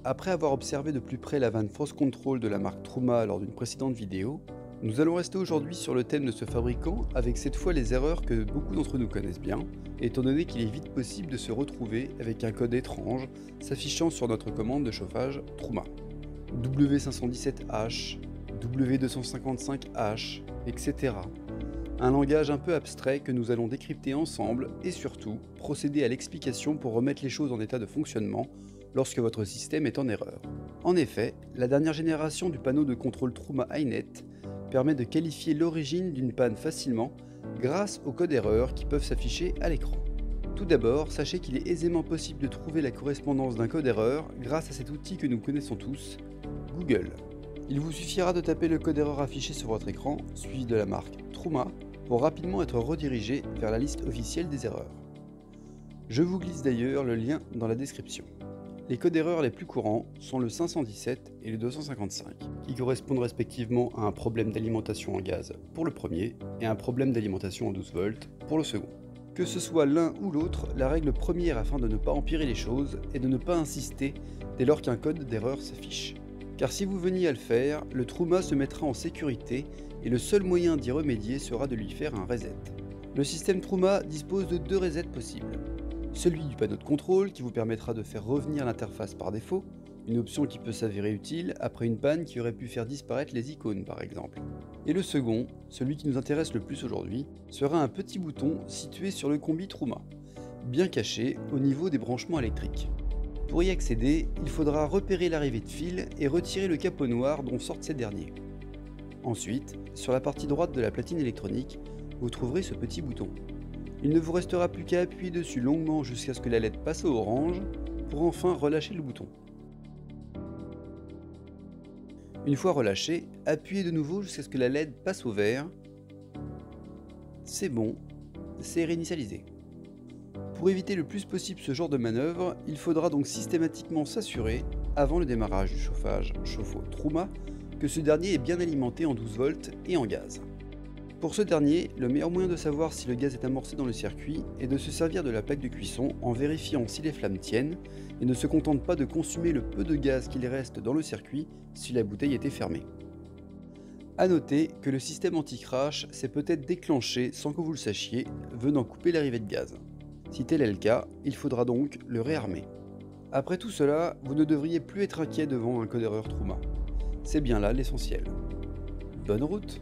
après avoir observé de plus près la vanne Force Control de la marque Truma lors d'une précédente vidéo, nous allons rester aujourd'hui sur le thème de ce fabricant avec cette fois les erreurs que beaucoup d'entre nous connaissent bien, étant donné qu'il est vite possible de se retrouver avec un code étrange s'affichant sur notre commande de chauffage Truma. W517H, W255H, etc. Un langage un peu abstrait que nous allons décrypter ensemble et surtout procéder à l'explication pour remettre les choses en état de fonctionnement lorsque votre système est en erreur. En effet, la dernière génération du panneau de contrôle Truma iNet permet de qualifier l'origine d'une panne facilement grâce aux codes erreurs qui peuvent s'afficher à l'écran. Tout d'abord, sachez qu'il est aisément possible de trouver la correspondance d'un code erreur grâce à cet outil que nous connaissons tous, Google. Il vous suffira de taper le code erreur affiché sur votre écran, suivi de la marque Truma, pour rapidement être redirigé vers la liste officielle des erreurs. Je vous glisse d'ailleurs le lien dans la description. Les codes erreurs les plus courants sont le 517 et le 255, qui correspondent respectivement à un problème d'alimentation en gaz pour le premier et un problème d'alimentation en 12 volts pour le second. Que ce soit l'un ou l'autre, la règle première afin de ne pas empirer les choses est de ne pas insister dès lors qu'un code d'erreur s'affiche. Car si vous veniez à le faire, le Truma se mettra en sécurité et le seul moyen d'y remédier sera de lui faire un reset. Le système Truma dispose de deux resets possibles. Celui du panneau de contrôle qui vous permettra de faire revenir l'interface par défaut, une option qui peut s'avérer utile après une panne qui aurait pu faire disparaître les icônes par exemple. Et le second, celui qui nous intéresse le plus aujourd'hui, sera un petit bouton situé sur le combi Truma, bien caché au niveau des branchements électriques. Pour y accéder, il faudra repérer l'arrivée de fil et retirer le capot noir dont sortent ces derniers. Ensuite, sur la partie droite de la platine électronique, vous trouverez ce petit bouton. Il ne vous restera plus qu'à appuyer dessus longuement jusqu'à ce que la LED passe au orange, pour enfin relâcher le bouton. Une fois relâché, appuyez de nouveau jusqu'à ce que la LED passe au vert. C'est bon, c'est réinitialisé. Pour éviter le plus possible ce genre de manœuvre, il faudra donc systématiquement s'assurer, avant le démarrage du chauffage chauffe-eau Truma, que ce dernier est bien alimenté en 12 volts et en gaz. Pour ce dernier, le meilleur moyen de savoir si le gaz est amorcé dans le circuit est de se servir de la plaque de cuisson en vérifiant si les flammes tiennent et ne se contente pas de consumer le peu de gaz qu'il reste dans le circuit si la bouteille était fermée. A noter que le système anti-crash s'est peut-être déclenché sans que vous le sachiez, venant couper l'arrivée de gaz. Si tel est le cas, il faudra donc le réarmer. Après tout cela, vous ne devriez plus être inquiet devant un code erreur Truma. C'est bien là l'essentiel. Bonne route!